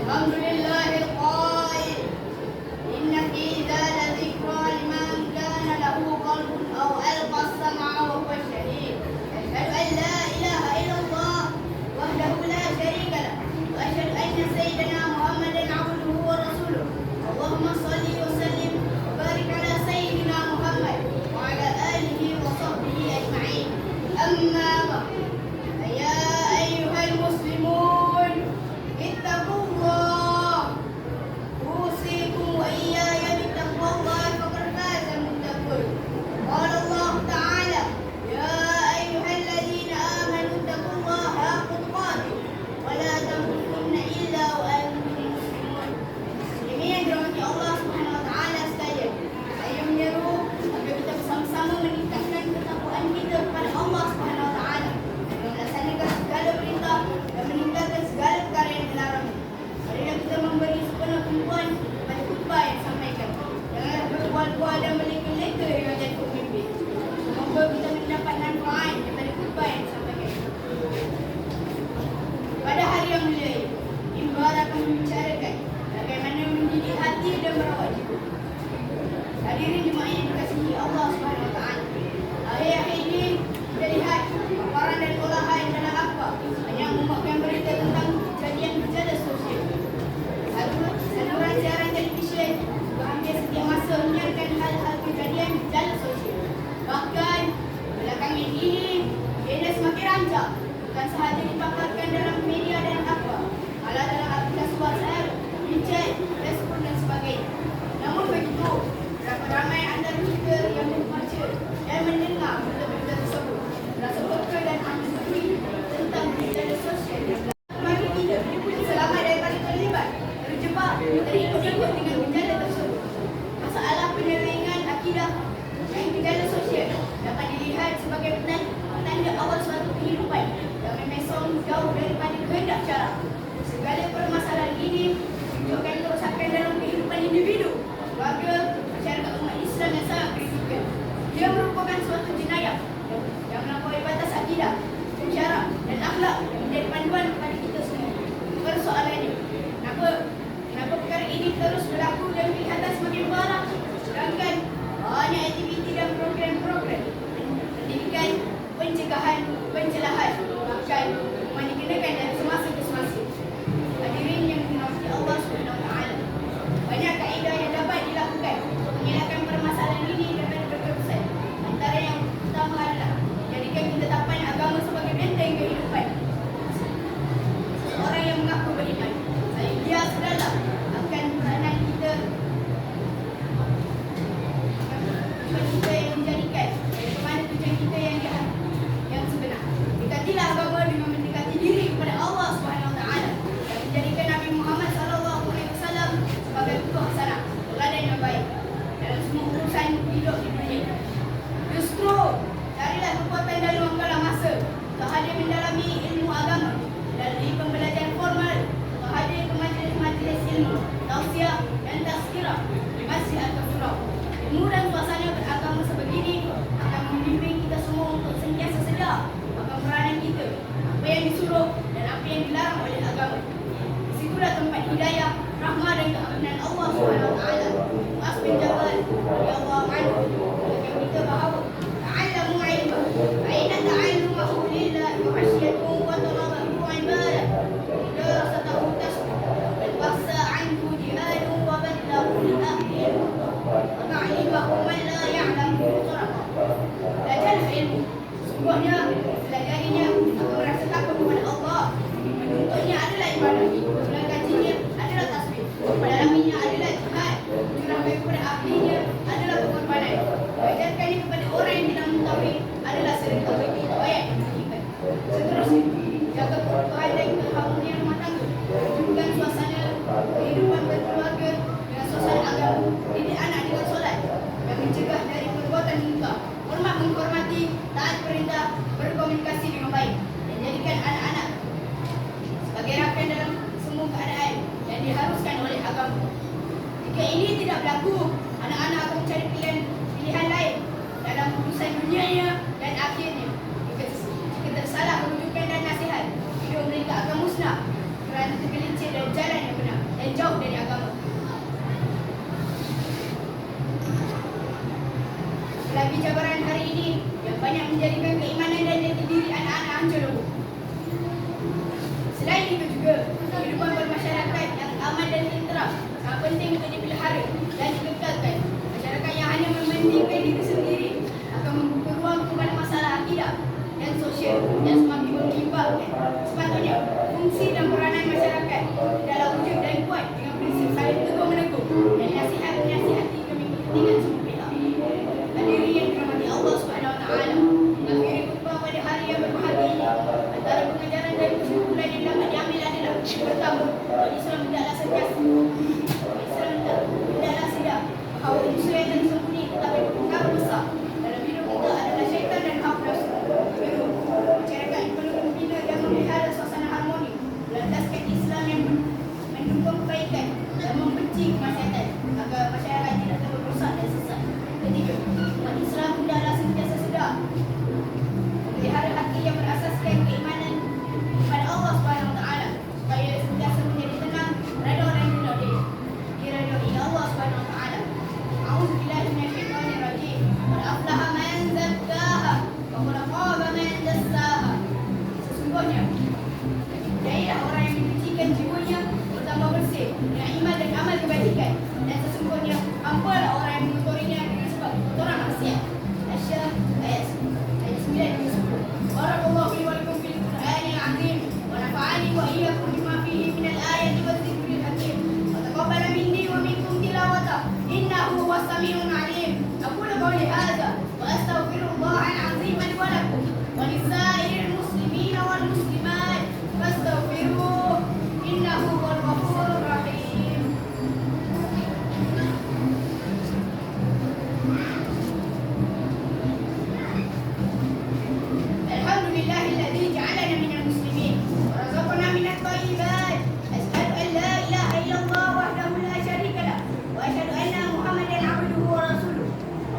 الحمد لله القائل إن في ذلك ذكرى لمن كان له قلب أو ألقى السمع وهو شهيد. أشهد أن لا إله إلا الله وحده لا شريك له وأشهد أن سيدنا محمدا عبده ورسوله. اللهم صل وسلم وبارك على سيدنا محمد وعلى آله وصحبه أجمعين. أما بعد، يا أيها المسلمون اتقوا الله، أوصيكم وإياي بتقوى الله فقد فاز المتقون. قال الله تعالى: يا أيها الذين آمنوا اتقوا الله حق تقاته ولا تموتن إلا وأنتم مسلمون. Muslimin yang dirahmati Allah Subhanahu wa taala sekalian, saya menyeru agar kita bersama-sama meningkatkan ketakwaan kita kepada Allah Subhanahu wa taala dan melaksanakan segala perintah dan meninggalkan segala perkara yang dilarang. Marilah kita memberi sepenuh tumpuan pada khutbah yang disampaikan. Janganlah berbual-bual dan meleka-leka dengan jadi pemimpin. Semoga kita mendapat manfaat daripada khutbah yang disampaikan. Pada hari yang mulia ini, mimbar akan membicarakan bagaimana mendidik hati dan merawat jiwa. Hadirin jemaah yang dikasihi Allah Subhanahu wa taala. Akhir-akhir ini kita lihat paparan dan olahan dalam akhbar banyak membuatkan berita tentang kejadian berjala sosial. Saluran siaran televisyen juga hampir setiap masa menyiarkan hal-hal kejadian berjala sosial. Bahkan belakangan ini ia semakin rancak, bukan sahaja dipaparkan dalam media dan akhbar, malah dalam aplikasi WhatsApp, WeChat, Facebook dan sebagainya. Namun begitu, ramai antara kita yang membaca dan mendengar berita-berita tersebut rasa beka dan antisipasi tentang berita sosial yang bagi kita selamat daripada terlibat, terjebak, terikut-ikut dengan gejala tersebut. Masalah penyelewengan akidah dan gejala sosial dapat dilihat sebagai tanda awal suatu kehidupan yang memesong jauh daripada kehendak syarah. Segala permasalahan ini menunjukkan kerosakan dalam kehidupan individu, keluarga, masyarakat umat Islam yang sangat kritikal. Ia merupakan suatu jenayah yang melampaui batas akidah, syarak dan akhlak yang menjadi panduan kepada kita semua. Persoalannya, kenapa perkara ini terus berlaku dan kelihatan semakin parah, sedangkan banyak aktiviti dan program-program pendidikan, pencegahan, pencelahan bahkan dikenakan dari semasa ke semasa. Hadirin yang dirahmati Allah Subhanahu wa taala, banyak kaedah yang dapat dilakukan untuk mengelakkan permasalahan ini daripada berterusan. Antara yang utama adalah jadikan ketetapan agama sebagai benteng kehidupan. Seseorang yang mengaku beriman, dia sedalam akan peranan kita yang menjadikan bagaimana tujuan kita yang sebenar. Dekatilah agama dengan mendekati diri kepada Allah Subhanahu wa taala dan menjadikan Nabi Muhammad sallallahu alaihi wasallam sebagai uswah hasanah, teladan yang baik dalam semua urusan hidup di dunia. Justru carilah kekuatan dalam kala masa untuk hadir mendalami ilmu agama melalui pembelajaran formal atau hadir ke majlis-majlis ilmu, tausiah dan tazkirah di masjid atau surau. Ilmu dan suasana beragama sebegini akan membimbing kita semua untuk sentiasa sedar akan peranan kita, apa yang disuruh dan apa yang dilarang oleh agama. Disitulah tempat hidayah, rahmah dan keampunan Allah Subhanahu wa taala. Muaz bin Jabal radhiyallahu anhu mengajarkan kita bahawa ta'allamu ilma fa inna ta'allumahu lillahi wa khashyatuhu wa talabahu ibadah. Darasatahu tasbih wal bahsa anhu jihadun wa badlahu lil akhir. Wa ta'limahu man la ya'lamu suraqa. Belajarlah ilmu. Sesungguhnya pelajarinya akan merasa takut kepada Allah. Menuntutnya adalah ibadah, mengkajinya adalah tasbih, mendalaminya adalah jihad, menyerahkan kepada ahlinya adalah pengorbanan, mengajarkannya kepada orang yang tidak mengetahui adalah sedekah bagi ayat yang hakikat. Seterusnya, jaga kebutuhan dan keharmonian rumah tangga, wujudkan suasana kehidupan berkeluarga dengan suasana agama, didik anak dengan solat, dan mencegah dari perbuatan munkar, hormat menghormati, taat perintah, berkomunikasi dengan baik, dan jadikan anak-anak sebagai rakan dalam semua keadaan yang diharuskan oleh agama. Jika ini tidak berlaku, anak-anak akan mencari pilihan lain dalam urusan dunianya dan akhirnya. Jika tersalah rujukan dan nasihat, hidup mereka akan musnah kerana tergelincir dari jalan yang benar. dan jauh dari agama. Lagi cabaran hari ini yang banyak menjadikan keimanan dan jati diri anak-anak hancur lebur. Selain itu juga, kehidupan bermasyarakat yang aman dan tentera sangat penting untuk dipelihara dan dikekalkan. Masyarakat yang hanya mementingkan diri sendiri akan membuka ruang kepada masalah akidah dan sosial yang semakin mengimbangkan. Sepatutnya, fungsi dan peranan masyarakat dalam wujud dan kuat dengan prinsip saling tegur-menegur dan nasihat-menasihati demi kepentingan semua pihak. Hadirin yang dirahmati Allah SWT, mengakhiri khutbah pada hari yang berbahagia ini, antara pengajaran dan kesimpulan yang dapat diambil adalah: pertama, Islam tidaklah sedar bahawa unsur yang tersembunyi tetapi berpengaruh besar dalam hidup kita adalah syaitan dan hawa nafsu. Kedua, masyarakat yang perlu membina dan memelihara suasana harmoni berlandaskan Islam yang mendukung kebaikan dan membenci kemaksiatan agar masyarakat tidak terberusak dan sesat. Ketiga, umat Islam hendaklah sentiasa sedar memelihara hati yang berasaskan keimanan kepada Allah SWT supaya sentiasa menjadi tenang, redha dan diridhai Allah SWT. A'udzubillahi minasyaitonir rajim. Qad aflaha man zakkaha wa qad khaba man dassaha. Sesungguhnya jadilah orang yang menyucikan jiwanya bertambah bersih dengan iman dan amal kebajikan, dan sesungguhnya hampalah orang yang mengotorinya dengan sebab kotoran maksiat. Asy-Syarah ayat 9 dan 10. Barakallahu li wa lakum fil Qur'anil azim wa nafa'ani wa iyyakum bima fihi minal ayati wa dzikril hakim wa taqabbala minni wa minkum tilawata innahu huwas samiul alim. Aqulu qawli hadza wa astaghfirullahal azim li wa lakum wa lisairil muslimina wal muslimat fastaghfiruhu innahu huwal ghafurur rahim. Alhamdulillahilladzi ja'alana minal muslimin wa razaqana minat thayyibat. Asyhadu an la ilaha illallah wahdahu la syarika lah wa asyhadu anna Muhammadan abduhu wa rasuluh.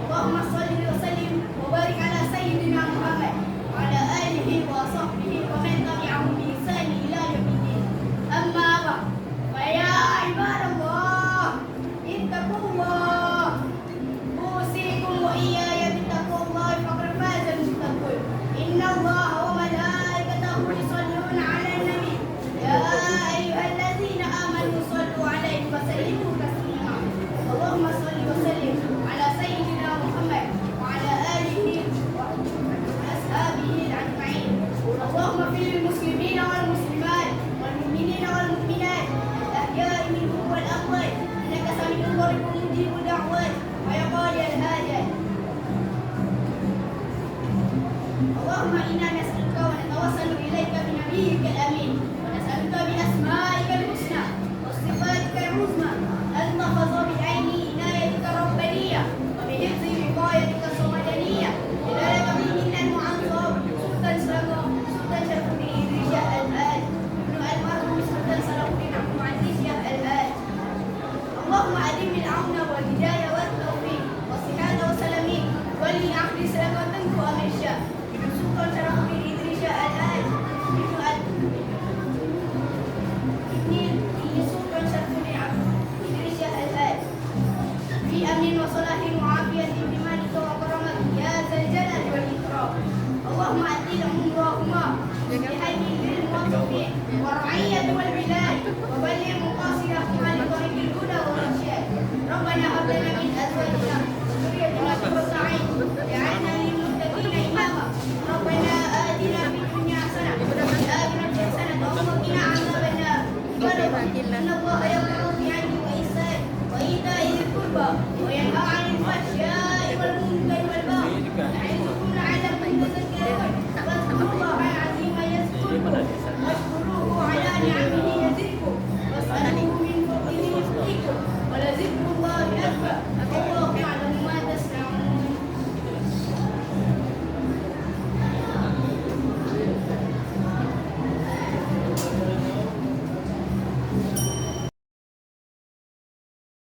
Allahumma shalli wa sallim wa barik ala sayyidina Muhammad wa ala alihi wa sahbihi wa man tabi'ahum bi ihsan ila yaumiddin. Amma ba'd. Fa ya ibadallah, ittaqullah. Usikum wa iyaya bittaqullah faqad faza al-muttaqun. Innallaha wa malaikatahu yusalluna 'alan nabi. Ya ayyuhallazina amanu sallu 'alaihi wa sallimu taslima. Allahumma shalli wa sallim ala sayyidina Muhammad wa ala alihi wa ashabihi ajma'in. Allahumma fil muslimina wal muslimat wal mu'minina wal mu'minat al-ahya'i minhum wal amwat innaka sami'un qaribun mujibud da'wat wa ya qadiyal hajat. Allahumma inna nas'aluka wa natawassalu ilaika bi nabiyyikal amin wa nas'aluka bi asma'ikal husna wa sifatikal uzma an tahfaza bi 'aini inayatika rabbaniyah wa bi hifzi riqayatika samadaniyah ila nabiyyin al-mu'azzam Sultan Selangor Sultan Syarifudin Idris Al-Haj ibnu al-marhum Sultan Salahuddin Abdul Aziz Al-Haj. Allahumma adim bil-'auna wal hidayah wat taufiq was sihhata was salamin wa li ahli Selangor Tengku Amir Shah Sultan Syarifudin Idris Al-Haj ibni Sultan Syarifudin Idris Al-Haj fi amin wa salahin wa afiyatin bi malika wa karamat ya zal jalali wal ikram. Allahumma atil